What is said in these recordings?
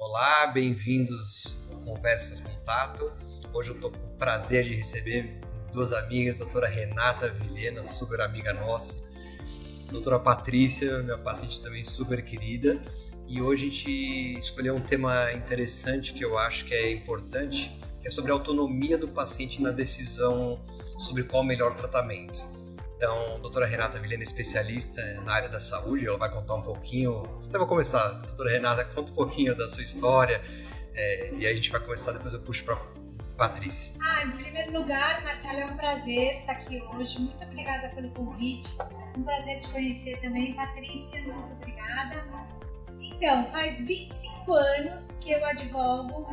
Olá, bem-vindos ao Conversas com Tato. Hoje eu estou com o prazer de receber duas amigas, a doutora Renata Vilhena, super amiga nossa, a doutora Patrícia, minha paciente também super querida. E hoje a gente escolheu um tema interessante que eu acho que é importante, que é sobre a autonomia do paciente na decisão sobre qual o melhor tratamento. Então, a doutora Renata Vilhena é especialista na área da saúde, ela vai contar um pouquinho. Então, vou começar. Doutora Renata, conta um pouquinho da sua história e aí a gente vai começar, depois eu puxo para Patrícia. Em primeiro lugar, Marcelo, é um prazer estar aqui hoje. Muito obrigada pelo convite. Um prazer te conhecer também. Patrícia, muito obrigada. Então, faz 25 anos que eu advogo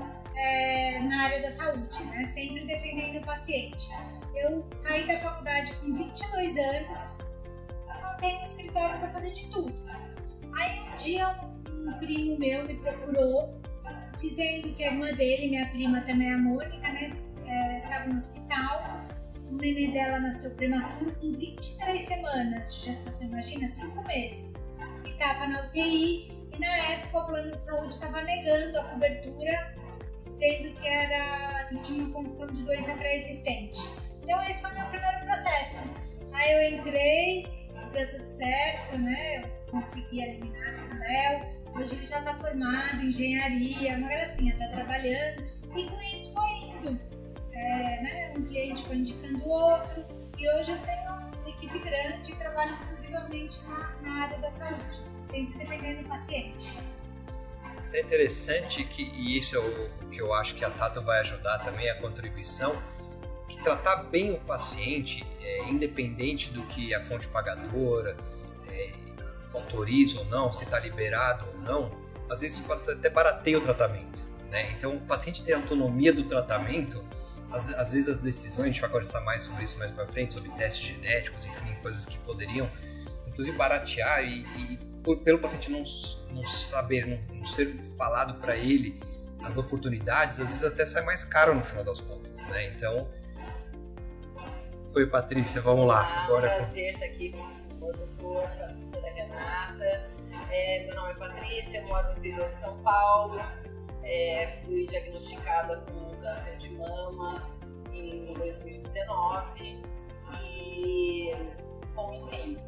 na área da saúde, né? Sempre defendendo o paciente. Eu saí da faculdade com 22 anos, eu não tenho um escritório para fazer de tudo. Aí um dia um primo meu me procurou, dizendo que a irmã dele, minha prima também, a Mônica, né, estava no hospital. O neném dela nasceu prematuro com 23 semanas de gestação, imagina, 5 meses. E estava na UTI, e na época o plano de saúde estava negando a cobertura, dizendo que ele tinha uma condição de doença pré-existente. Então esse foi o meu primeiro processo. Aí eu entrei, deu tudo certo, né? Eu consegui eliminar com o Léo. Hoje ele já está formado em engenharia, uma gracinha, está trabalhando. E com isso foi indo. Um cliente foi indicando o outro. E hoje eu tenho uma equipe grande e trabalho exclusivamente na área da saúde, sempre defendendo o paciente. É interessante e isso é o que eu acho que a Tato vai ajudar também, a contribuição, que tratar bem o paciente, independente do que a fonte pagadora autoriza ou não, se está liberado ou não, às vezes até barateia o tratamento, né? Então, o paciente ter autonomia do tratamento, às vezes as decisões, a gente vai conversar mais sobre isso mais para frente, sobre testes genéticos, enfim, coisas que poderiam, inclusive, baratear e pelo paciente não saber, não ser falado para ele as oportunidades, às vezes até sai mais caro no final das contas, né? Então, oi, Patrícia, vamos lá. Agora é um prazer estar aqui com a sua doutora Renata. Meu nome é Patrícia, eu moro no interior de São Paulo. Fui diagnosticada com câncer de mama em 2019 e, bom, enfim,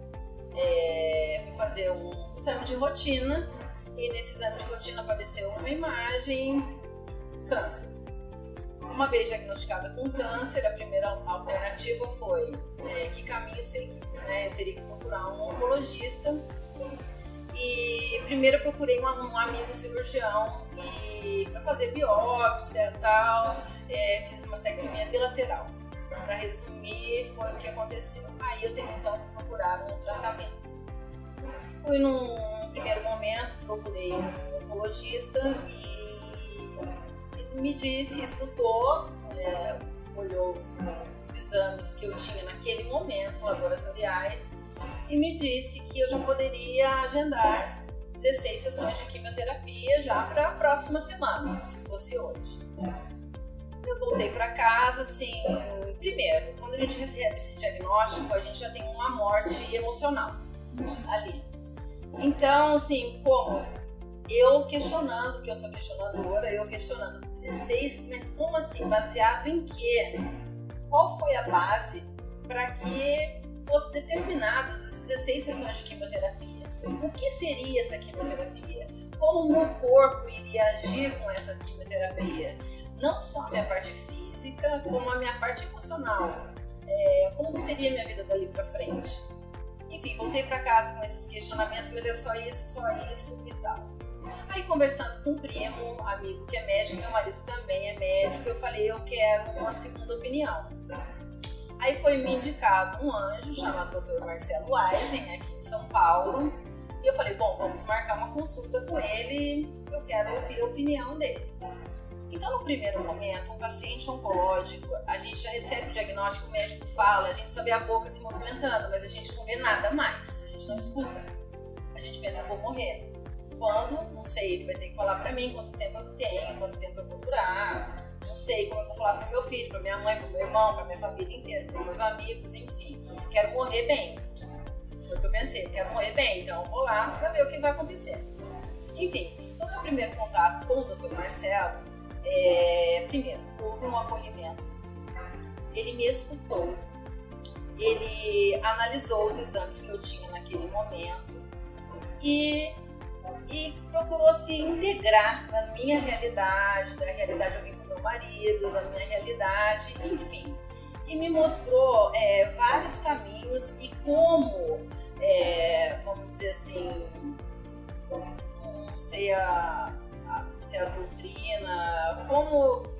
fui fazer um exame de rotina e nesse exame de rotina apareceu uma imagem câncer. Uma vez diagnosticada com câncer, a primeira alternativa foi que caminho seguir, né? Eu teria que procurar um oncologista e primeiro eu procurei um amigo cirurgião para fazer biópsia e tal, fiz uma mastectomia bilateral. Para resumir, foi o que aconteceu. Aí eu tenho então que procurar um tratamento. Fui num primeiro momento, procurei um oncologista e me disse, escutou, olhou os exames que eu tinha naquele momento, laboratoriais, e me disse que eu já poderia agendar 16 sessões de quimioterapia já para a próxima semana, se fosse hoje. Eu voltei para casa, assim, primeiro, quando a gente recebe esse diagnóstico, a gente já tem uma morte emocional ali. Então, assim, como eu questionando, que eu sou questionadora, eu questionando 16, mas como assim? Baseado em quê? Qual foi a base para que fosse determinadas as 16 sessões de quimioterapia? O que seria essa quimioterapia? Como o meu corpo iria agir com essa quimioterapia? Não só a minha parte física, como a minha parte emocional. Como seria a minha vida dali para frente? Enfim, voltei para casa com esses questionamentos, mas é só isso e tal. Aí conversando com um primo, amigo que é médico, meu marido também é médico, eu falei, eu quero uma segunda opinião. Aí foi me indicado um anjo chamado Dr. Marcelo Eisen, aqui em São Paulo, e eu falei, bom, vamos marcar uma consulta com ele, eu quero ouvir a opinião dele. Então, no primeiro momento, um paciente oncológico, a gente já recebe o diagnóstico, o médico fala, a gente só vê a boca se movimentando, mas a gente não vê nada mais, a gente não escuta. A gente pensa, vou morrer. Quando, não sei, ele vai ter que falar pra mim quanto tempo eu tenho, quanto tempo eu vou durar, não sei como eu vou falar pro meu filho, pra minha mãe, pro meu irmão, pra minha família inteira, pros meus amigos, enfim. Quero morrer bem. Foi o que eu pensei, eu quero morrer bem, então eu vou lá pra ver o que vai acontecer. Enfim, No meu primeiro contato com o Dr. Marcelo, primeiro, houve um acolhimento. Ele me escutou, ele analisou os exames que eu tinha naquele momento e procurou se integrar na minha realidade, da realidade eu vim com meu marido, da minha realidade, enfim. E me mostrou vários caminhos e como, vamos dizer assim, não sei se a doutrina,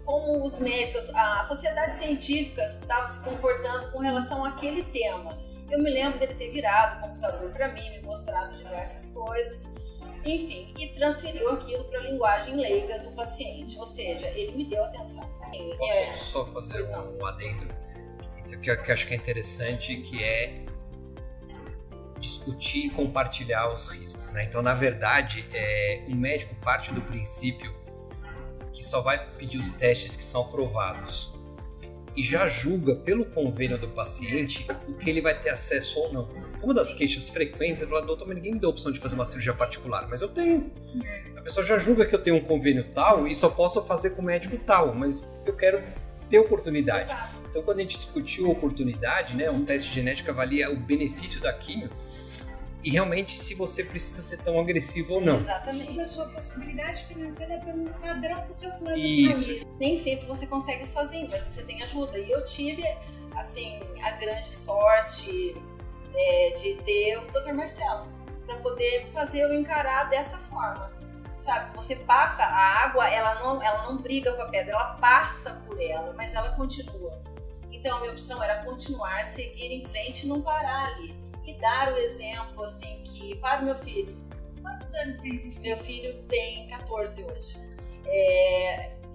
como os médicos, a sociedade científica estava se comportando com relação àquele tema. Eu me lembro dele ter virado o computador para mim, me mostrado diversas coisas, enfim, e transferiu aquilo para a linguagem leiga do paciente, ou seja, ele me deu atenção. Posso só fazer um adendo que eu acho que é interessante, que é discutir e compartilhar os riscos, né? Então, na verdade, o médico parte do princípio que só vai pedir os testes que são aprovados e já julga pelo convênio do paciente o que ele vai ter acesso ou não. Uma das queixas frequentes é falar: doutor, mas ninguém me deu a opção de fazer uma cirurgia particular, mas eu tenho. A pessoa já julga que eu tenho um convênio tal e só posso fazer com o médico tal, mas eu quero ter oportunidade. Exato. Então, quando a gente discutiu oportunidade, né, um teste genético avalia o benefício da quimio e realmente se você precisa ser tão agressivo ou não. Exatamente. A sua possibilidade financeira pelo padrão do seu plano Isso. de saúde. Nem sempre você consegue sozinho, mas você tem ajuda. E eu tive, assim, a grande sorte de ter o Dr. Marcelo para poder fazer eu encarar dessa forma. Sabe, você passa, a água, ela não briga com a pedra, ela passa por ela, mas ela continua. Então a minha opção era continuar, seguir em frente e não parar ali. E dar o exemplo, assim, que para o meu filho. Quantos anos tem esse filho? Meu filho tem 14 hoje.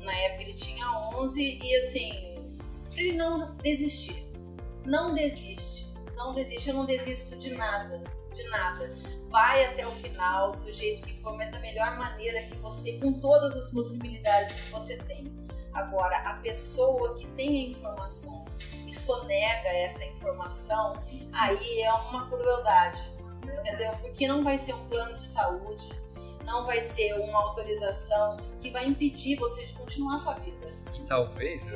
Na época ele tinha 11 e, assim, para ele não desistir. Não desiste. Não desiste, eu não desisto de nada. De nada. Vai até o final, do jeito que for, mas da melhor maneira que você, com todas as possibilidades que você tem. Agora, a pessoa que tem a informação e sonega essa informação, aí é uma crueldade, entendeu? Porque não vai ser um plano de saúde, não vai ser uma autorização que vai impedir você de continuar a sua vida. E talvez,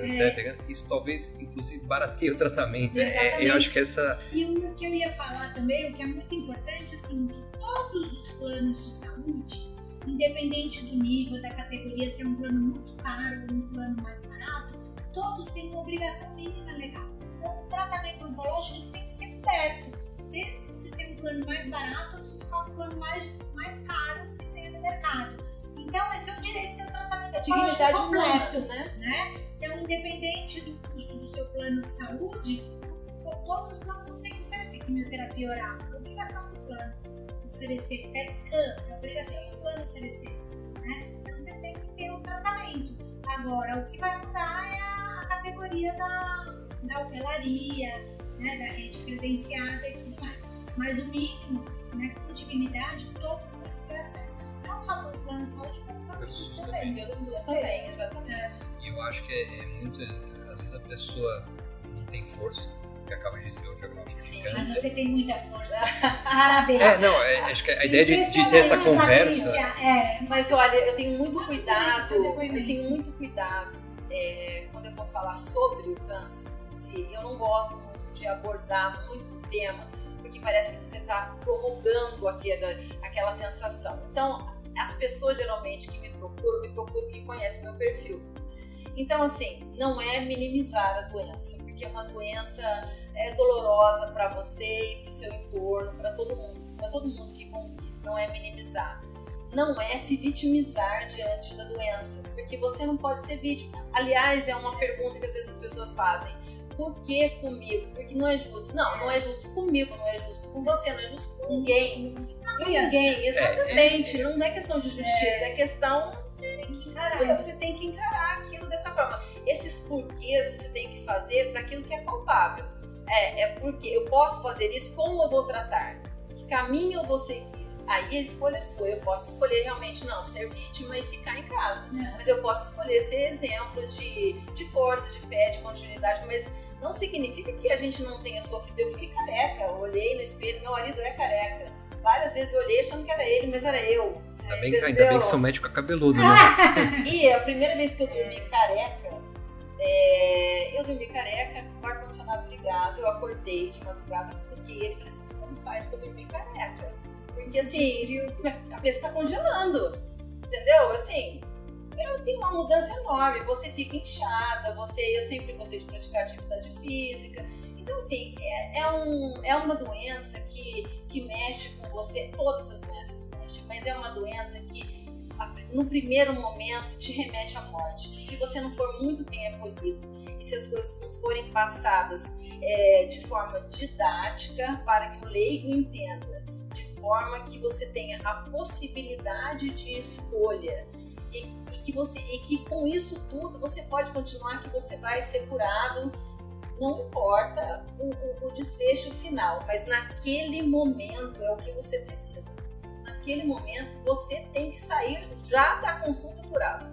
isso talvez inclusive barateie o tratamento. Exatamente. Eu acho que essa... E o que eu ia falar também, o que é muito importante, assim, que todos os planos de saúde, independente do nível, da categoria, se é um plano muito caro ou um plano mais barato, todos têm uma obrigação mínima legal. Então, o tratamento oncológico tem que ser coberto. Se você tem um plano mais barato ou se você tem um plano mais caro que tem no mercado. Então, esse é o direito do tratamento Dignidade completo, humana, né? Então, independente do custo do seu plano de saúde, todos os planos vão ter que oferecer quimioterapia oral. É obrigação do plano oferecer PET scan, é obrigação do plano oferecer. Né? Então, você tem que ter um tratamento. Agora, o que vai mudar é a categoria da hotelaria, né? Da rede credenciada e tudo mais. Mas o mínimo, né? Com dignidade, todos têm que ter acesso. Não só pelo plano de saúde, como pelo SUS também. Pelo SUS também, exatamente. E eu acho que é muito... Às vezes a pessoa não tem força, que acaba de receber o diagnóstico de Mas câncer. você tem muita força. Parabéns. Acho que a ideia de ter essa conversa... Patrícia, Mas olha, eu tenho muito Muito cuidado, bonito seu depoimento. Quando eu vou falar sobre o câncer em si. Eu não gosto muito de abordar muito o tema, porque parece que você está prorrogando aquela sensação. Então, as pessoas geralmente que me procuram porque conhecem meu perfil. Então, assim, não é minimizar a doença, porque é uma doença dolorosa para você e para o seu entorno, para todo mundo que convive. Não é minimizar. Não é se vitimizar diante da doença, porque você não pode ser vítima. Aliás, é uma pergunta que às vezes as pessoas fazem. Por que comigo? Porque não é justo. Não é justo comigo, não é justo com você, não é justo com ninguém. Com ninguém, exatamente. Não é questão de justiça, é questão de você tem que encarar aquilo dessa forma. Esses porquês você tem que fazer para aquilo que é palpável. Porque eu posso fazer isso, como eu vou tratar? Que caminho eu vou seguir? Aí a escolha é sua. Eu posso escolher realmente não ser vítima e ficar em casa, mas eu posso escolher ser exemplo de força, de fé, de continuidade, mas não significa que a gente não tenha sofrido. Eu fiquei careca, eu olhei no espelho, meu marido é careca, várias vezes eu olhei achando que era ele, mas era eu. Ainda bem que sou médico cabeludo, né? E a primeira vez que eu dormi careca, com o ar-condicionado ligado, eu acordei de madrugada, toquei ele e falei assim, como faz pra dormir careca? Porque assim, minha cabeça tá congelando, entendeu? Assim, eu tenho uma mudança enorme, você fica inchada, eu sempre gostei de praticar atividade física, então assim, é uma doença que mexe com você, todas as doenças mexem, mas é uma doença que no primeiro momento te remete à morte. E se você não for muito bem acolhido e se as coisas não forem passadas de forma didática para que o leigo entenda, de forma que você tenha a possibilidade de escolha e que com isso tudo você pode continuar, que você vai ser curado, não importa o desfecho final, mas naquele momento é o que você precisa. Naquele momento, você tem que sair já da consulta curado.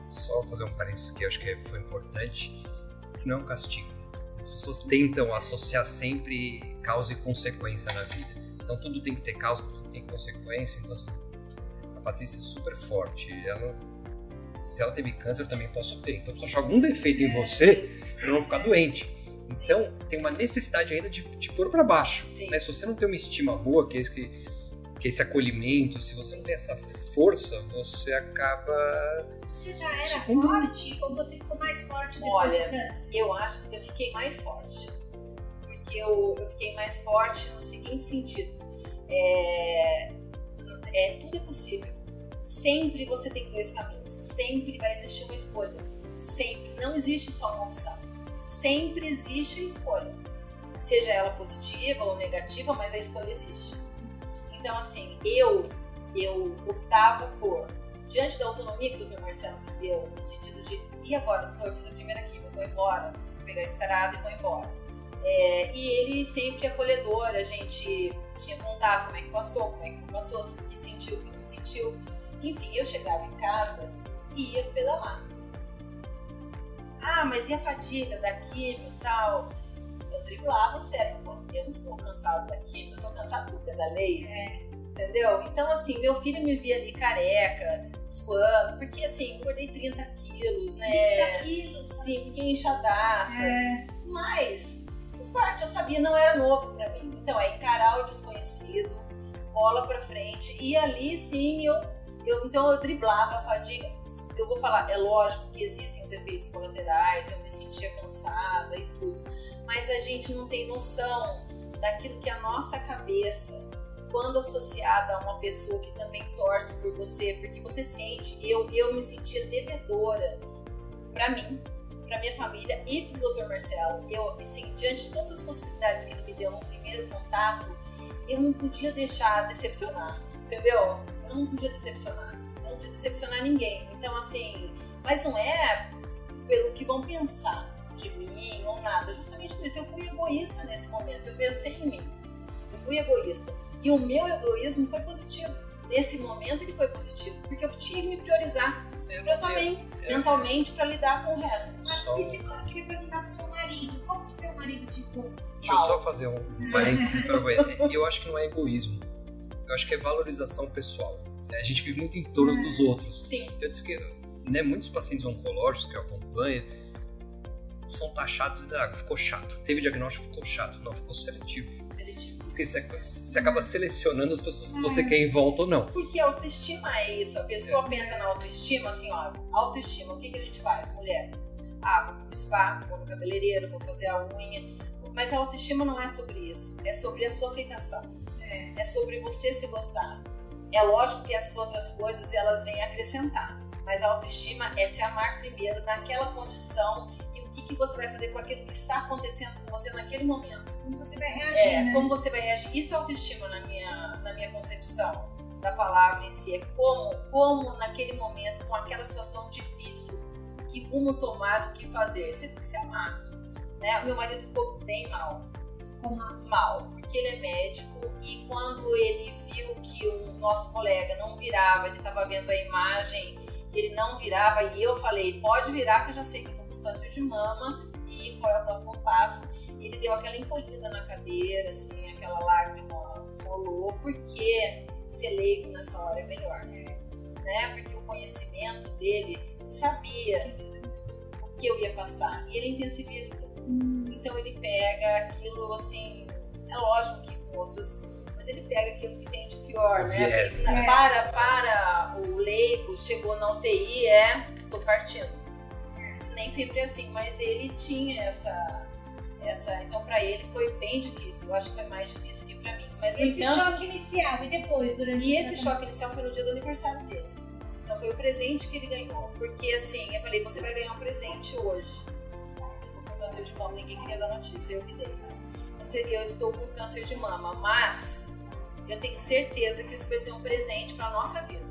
Só fazer um parênteses que eu acho que foi importante, que não é um castigo. As pessoas tentam associar sempre causa e consequência na vida. Então tudo tem que ter causa, tudo tem consequência. Então assim, a Patrícia é super forte. Se ela teve câncer, eu também posso ter. Então eu preciso achar algum defeito em você para não ficar doente. Então tem uma necessidade ainda de te pôr para baixo. Né? Se você não tem uma estima boa, que é isso que esse acolhimento, se você não tem essa força, você acaba... Você já era forte ou você ficou mais forte depois do câncer? Eu acho que eu fiquei mais forte. Porque eu fiquei mais forte no seguinte sentido. Tudo é possível. Sempre você tem dois caminhos. Sempre vai existir uma escolha. Sempre. Não existe só uma opção. Sempre existe a escolha. Seja ela positiva ou negativa, mas a escolha existe. Então, assim, eu optava por, diante da autonomia que o Dr. Marcelo me deu, no sentido de, e agora, doutor, eu fiz a primeira quimio, vou embora, vou pegar a estrada e vou embora. E ele sempre acolhedor, a gente tinha contato, como é que passou, como é que não passou, o que sentiu, o que não sentiu. Enfim, eu chegava em casa e ia pedalar. Ah, mas e a fadiga da quimio e tal? Eu driblava o cérebro. Eu não estou cansado da quimio, eu estou cansado do pedaleio. Entendeu? Então, assim, meu filho me via ali careca, suando, porque, assim, engordei 30 quilos, né? 30 quilos? Sim, fiquei inchadaça. Mas, faz parte, eu sabia, não era novo pra mim. Então, encarar o desconhecido, bola pra frente. E ali, sim, então eu driblava a fadiga. Eu vou falar, é lógico que existem os efeitos colaterais, eu me sentia cansada e tudo. Mas a gente não tem noção daquilo que a nossa cabeça, quando associada a uma pessoa que também torce por você, porque você sente, eu me sentia devedora para mim, para minha família e para o Dr. Marcelo. Eu, assim, diante de todas as possibilidades que ele me deu no primeiro contato, eu não podia deixar decepcionar, entendeu? Eu não podia decepcionar ninguém. Então, assim, mas não é pelo que vão pensar de mim ou nada, justamente por isso eu fui egoísta nesse momento, eu pensei em mim, eu fui egoísta. E o meu egoísmo foi positivo. Nesse momento ele foi positivo, porque eu tinha que me priorizar mentalmente para lidar com o resto. Mas eu queria perguntar pro seu marido, como o seu marido ficou? Deixa eu só fazer um parênteses para você. Eu acho que não é egoísmo, eu acho que é valorização pessoal. A gente vive muito em torno dos outros. Sim. Eu disse que muitos pacientes oncológicos que eu acompanho são taxados de ficou chato, teve diagnóstico, ficou chato. Não, ficou seletivo. Porque você acaba selecionando as pessoas que você quer em volta ou não. Porque a autoestima é isso. A pessoa pensa na autoestima, assim, ó, autoestima, o que a gente faz, mulher? Vou pro spa, vou no cabeleireiro, vou fazer a unha. Mas a autoestima não é sobre isso. É sobre a sua aceitação. É sobre você se gostar. É lógico que essas outras coisas, elas vêm acrescentar. Mas a autoestima é se amar primeiro naquela condição e o que você vai fazer com aquilo que está acontecendo com você naquele momento. Como você vai reagir, né? Como você vai reagir. Isso é autoestima na minha concepção da palavra em si. É como naquele momento, com aquela situação difícil, que rumo tomar, o que fazer. Você tem que se amar. Né? O meu marido ficou bem mal. Ficou mal, porque ele é médico e quando ele viu que o nosso colega não virava, ele estava vendo a imagem, ele não virava, e eu falei, pode virar que eu já sei que eu tô com câncer de mama e qual é o próximo passo. Ele deu aquela encolhida na cadeira, assim, aquela lágrima rolou, porque ser leigo nessa hora é melhor, né? né? Porque o conhecimento dele sabia o que eu ia passar. E ele é intensivista. Então ele pega aquilo assim, é lógico que com outros, mas ele pega aquilo que tem de pior, né? Viés, né? Para o leigo, chegou na UTI, tô partindo. Nem sempre é assim, mas ele tinha essa então para ele foi bem difícil. Eu acho que foi mais difícil que para mim. Mas esse choque inicial e depois, durante E esse choque inicial foi no dia do aniversário dele. Então foi o presente que ele ganhou. Porque assim, eu falei, você vai ganhar um presente hoje. Eu tô com câncer de mama, ninguém queria dar notícia, eu que dei. Eu estou com câncer de mama, mas eu tenho certeza que isso vai ser um presente para nossa vida.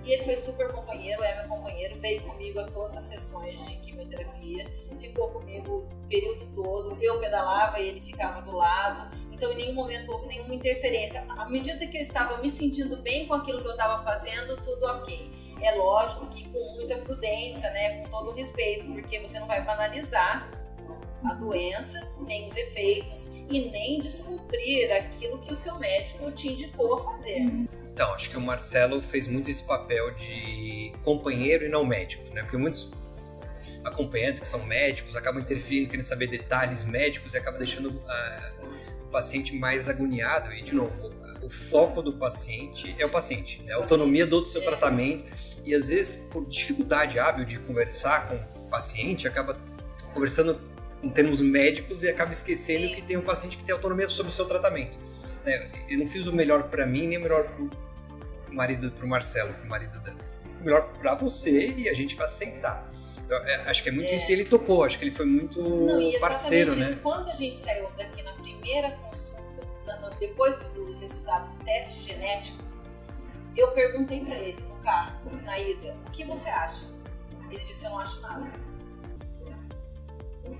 E ele foi super companheiro, é meu companheiro, veio comigo a todas as sessões de quimioterapia, ficou comigo o período todo, eu pedalava e ele ficava do lado, então em nenhum momento houve nenhuma interferência. À medida que eu estava me sentindo bem com aquilo que eu estava fazendo, tudo ok. É lógico que com muita prudência, né, com todo respeito, porque você não vai banalizar a doença, nem os efeitos e nem descumprir aquilo que o seu médico te indicou a fazer. Então, acho que o Marcelo fez muito esse papel de companheiro e não médico, né? Porque muitos acompanhantes que são médicos acabam interferindo, querendo saber detalhes médicos e acaba deixando o paciente mais agoniado. E, de novo, o foco do paciente é o paciente, né? A autonomia do seu tratamento. E, às vezes, por dificuldade hábil de conversar com o paciente, acaba conversando em termos médicos e acaba esquecendo que tem um paciente que tem autonomia sobre o seu tratamento. Eu não fiz o melhor para mim, nem o melhor pro Marcelo, pro marido dela. O melhor para você e a gente vai aceitar. Então, acho que é muito isso e ele topou, acho que ele foi muito parceiro, né? Isso. Quando a gente saiu daqui na primeira consulta, depois do resultado do teste genético, eu perguntei para ele no carro, na ida, o que você acha? Ele disse, eu não acho nada.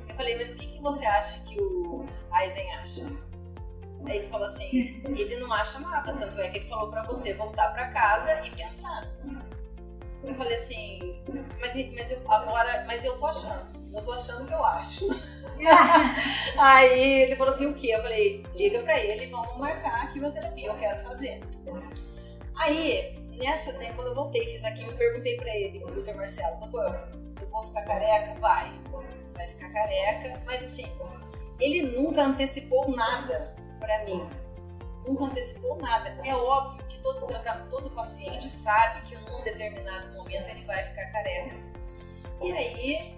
Eu falei, mas o que você acha que o Eisen acha? Aí ele falou assim, ele não acha nada, tanto é que ele falou pra você voltar pra casa e pensar. Eu falei assim, mas eu tô achando que eu acho. Aí ele falou assim, o quê? Eu falei, liga pra ele e vamos marcar a quimioterapia, eu quero fazer. Aí, né, quando eu voltei, fiz aqui, eu perguntei pra ele, o Dr. Marcelo, doutor, eu vou ficar careca? Vai ficar careca, mas assim, ele nunca antecipou nada pra mim, nunca antecipou nada. É óbvio que todo paciente sabe que em um determinado momento ele vai ficar careca. E aí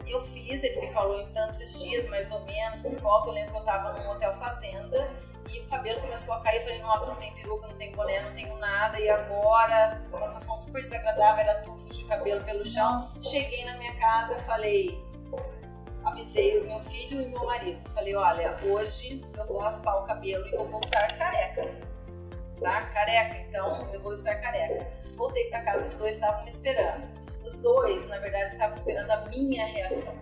eu fiz, ele me falou em tantos dias, mais ou menos, por volta, eu lembro que eu tava num hotel fazenda e o cabelo começou a cair, eu falei, nossa, não tem peruca, não tenho boné, não tenho nada, e agora, uma situação super desagradável, era tufos de cabelo pelo chão. Cheguei na minha casa, avisei o meu filho e meu marido. Falei, olha, hoje eu vou raspar o cabelo e vou voltar careca. Tá? Careca, então eu vou estar careca. Voltei pra casa, os dois estavam me esperando. Os dois, na verdade, estavam esperando a minha reação.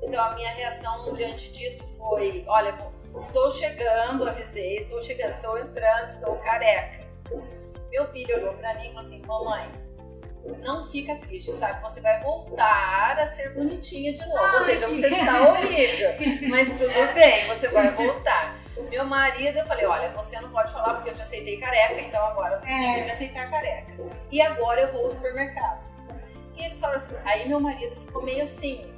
Então a minha reação diante disso foi, olha, estou chegando, avisei, estou chegando, estou entrando, estou careca. Meu filho olhou pra mim e falou assim, mamãe, não fica triste, sabe? Você vai voltar a ser bonitinha de novo. Ou seja, você está horrível, mas tudo bem, você vai voltar. Meu marido, eu falei, olha, você não pode falar porque eu te aceitei careca, então agora você tem que me aceitar careca. E agora eu vou ao supermercado. E eles falaram assim, aí meu marido ficou meio assim,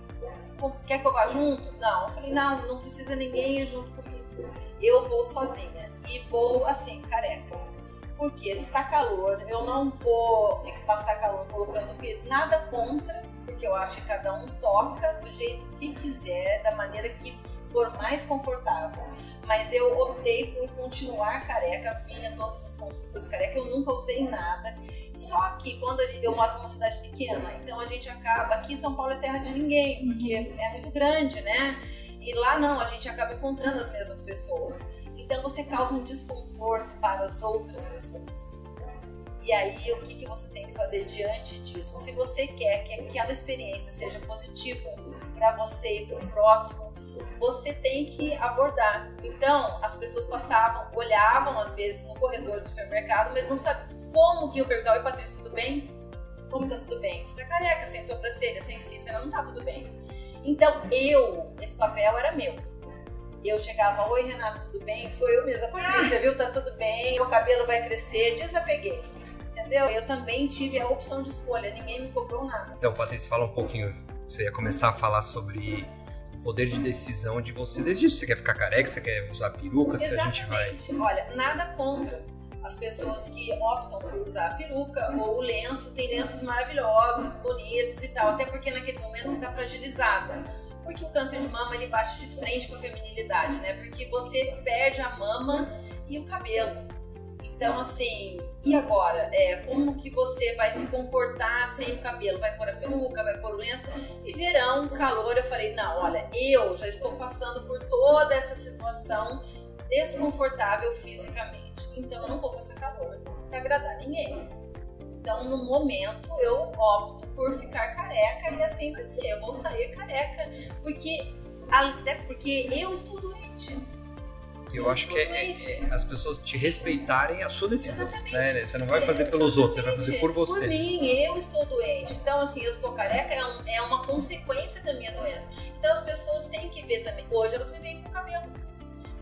quer que eu vá junto? Não. Eu falei, não precisa ninguém ir junto comigo. Eu vou sozinha e vou assim, careca. Porque se está calor, eu não vou passar calor colocando nada contra, porque eu acho que cada um toca do jeito que quiser, da maneira que for mais confortável. Mas eu optei por continuar careca, vim a todas as consultas careca, eu nunca usei nada. Só que quando eu moro numa cidade pequena, então a gente acaba, aqui São Paulo é terra de ninguém, porque é muito grande, né? E lá não, a gente acaba encontrando as mesmas pessoas. Então você causa um desconforto para as outras pessoas. E aí, o que você tem que fazer diante disso? Se você quer que aquela experiência seja positiva para você e para o próximo, você tem que abordar. Então, as pessoas passavam, olhavam às vezes no corredor do supermercado, mas não sabiam como que eu perguntava, oi Patrícia, tudo bem? Como tá tudo bem? Você tá careca, sem sobrancelha, sem cílios, não tá tudo bem. Então, esse papel era meu. Eu chegava, oi Renato, tudo bem? Sou eu mesma, Patrícia, viu? Tá tudo bem, meu cabelo vai crescer, desapeguei. Entendeu? entendeu? Eu também tive a opção de escolha, ninguém me cobrou nada. Então, Patrícia, fala um pouquinho, você ia começar a falar sobre o poder de decisão de você. Desde isso, você quer ficar careca, você quer usar peruca, se a gente vai... Olha, nada contra as pessoas que optam por usar a peruca ou o lenço. Tem lenços maravilhosos, bonitos e tal, até porque naquele momento você tá fragilizada. Porque o câncer de mama, ele bate de frente com a feminilidade, né? Porque você perde a mama e o cabelo. Então, assim, e agora? Como que você vai se comportar sem o cabelo? Vai pôr a peruca, vai pôr o lenço? E verão, calor, eu falei, não, olha, eu já estou passando por toda essa situação desconfortável fisicamente. Então, eu não vou passar calor para agradar ninguém. Então, no momento, eu opto por ficar careca e assim vai ser. Eu vou sair careca, até porque eu estou doente. Eu acho que as pessoas te respeitarem a sua decisão, né? Você não vai fazer pelos outros, você vai fazer por você. Por mim, eu estou doente. Então, assim, eu estou careca é uma consequência da minha doença. Então, as pessoas têm que ver também. Hoje, elas me veem com cabelo.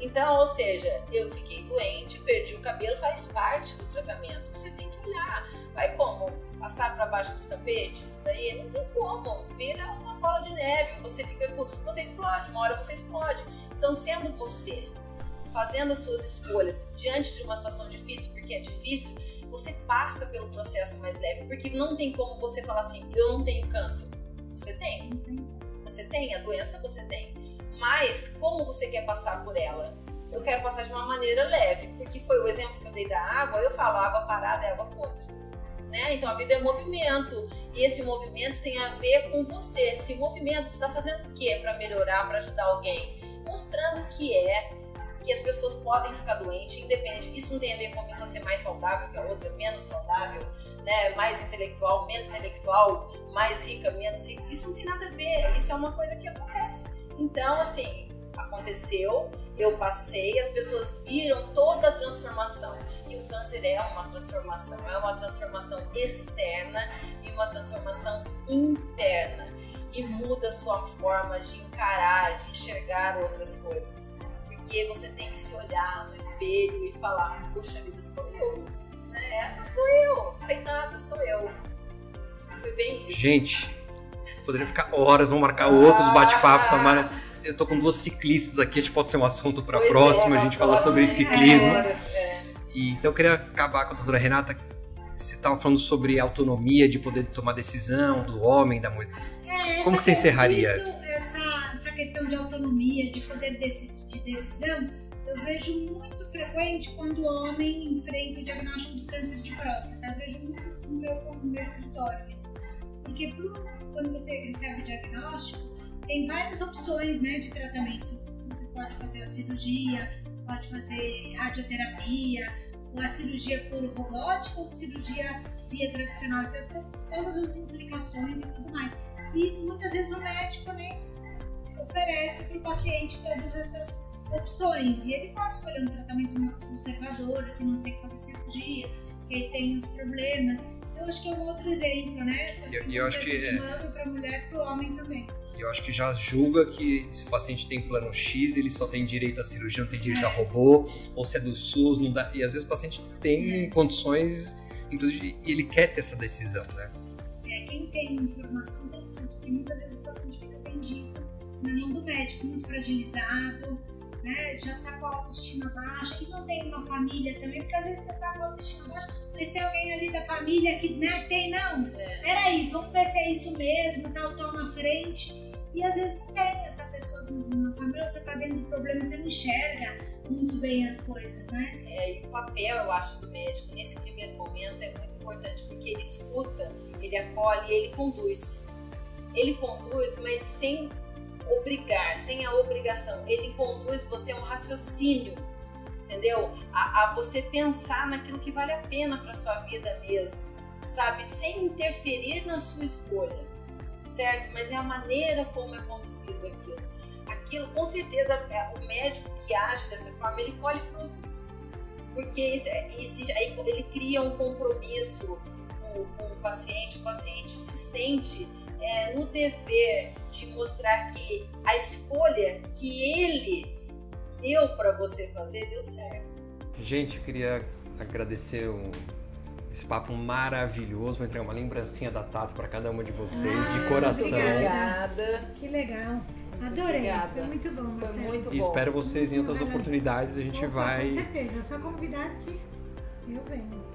Então, ou seja, eu fiquei doente, perdi o cabelo, faz parte do tratamento. Você tem que olhar. Vai como? Passar para baixo do tapete? Isso daí não tem como. Vira uma bola de neve. Você explode, uma hora você explode. Então, sendo você, fazendo as suas escolhas diante de uma situação difícil, porque é difícil, você passa pelo processo mais leve, porque não tem como você falar assim, eu não tenho câncer. Você tem. Você tem, a doença você tem. Mas como você quer passar por ela? Eu quero passar de uma maneira leve, porque foi o exemplo que eu dei da água, eu falo, água parada é água podre. Né? Então a vida é movimento, e esse movimento tem a ver com você. Esse movimento, você está fazendo o quê para melhorar, para ajudar alguém? Mostrando que as pessoas podem ficar doentes, independente. Isso não tem a ver com a pessoa ser mais saudável que a outra, menos saudável, né? Mais intelectual, menos intelectual, mais rica, menos rica. Isso não tem nada a ver, isso é uma coisa que acontece. Então, assim, aconteceu, eu passei, as pessoas viram toda a transformação. E o câncer é uma transformação externa e uma transformação interna. E muda a sua forma de encarar, de enxergar outras coisas. Porque você tem que se olhar no espelho e falar, puxa vida, sou eu, né? Essa sou eu, sem nada, sou eu. Foi bem isso. Gente, poderia ficar horas, vamos marcar outros bate-papos. Eu tô com duas ciclistas aqui, a gente pode ser um assunto para próxima, a gente falar sobre ciclismo. E, então eu queria acabar com a doutora Renata. Você estava falando sobre autonomia, de poder tomar decisão do homem, da mulher. Como que você encerraria? Essa questão de autonomia, de poder de decisão, eu vejo muito frequente quando o homem enfrenta o diagnóstico do câncer de próstata. Eu vejo muito no meu escritório isso. Porque quando você recebe o diagnóstico, tem várias opções, né, de tratamento. Você pode fazer a cirurgia, pode fazer radioterapia, ou a cirurgia por robótica, ou cirurgia via tradicional. Então, todas as implicações e tudo mais. E muitas vezes o médico, né, oferece para o paciente todas essas opções. E ele pode escolher um tratamento conservador, que não tem que fazer cirurgia, que ele tem os problemas. Eu acho que é um outro exemplo, né? Assim, eu acho que para a mulher e para o homem também. E eu acho que já julga que se o paciente tem plano X, ele só tem direito à cirurgia, não tem direito a robô, ou se é do SUS, não dá. E às vezes o paciente tem condições, inclusive, e ele quer ter essa decisão, né? Quem tem informação tem tudo, porque muitas vezes o paciente fica vendido na mão do médico, muito fragilizado, né? Já tá com a autoestima baixa, e não tem uma família também, porque às vezes você tá com a autoestima baixa, mas tem alguém ali da família que, né, tem, não, peraí, vamos ver se é isso mesmo, tal, toma a frente, e às vezes não tem essa pessoa na família, ou você tá dentro do problema, você não enxerga muito bem as coisas, né? E o papel, eu acho, do médico nesse primeiro momento é muito importante, porque ele escuta, ele acolhe, ele conduz. Ele conduz, mas sem obrigar, sem a obrigação. Ele conduz você a um raciocínio, entendeu? A você pensar naquilo que vale a pena para sua vida mesmo, sabe? Sem interferir na sua escolha, certo? Mas é a maneira como é conduzido aquilo, com certeza, o médico que age dessa forma, ele colhe frutos, porque ele cria um compromisso com o paciente se sente no dever de mostrar que a escolha que ele deu para você fazer deu certo. Gente, eu queria agradecer esse papo maravilhoso. Vou entregar uma lembrancinha da Tato para cada uma de vocês, de Ah, coração. Obrigada. Que legal. Adorei. Obrigada. Foi muito bom, Foi Marcelo. muito bom. E espero vocês em outras oportunidades. A gente Opa, vai. Com certeza. É só convidar que eu venho.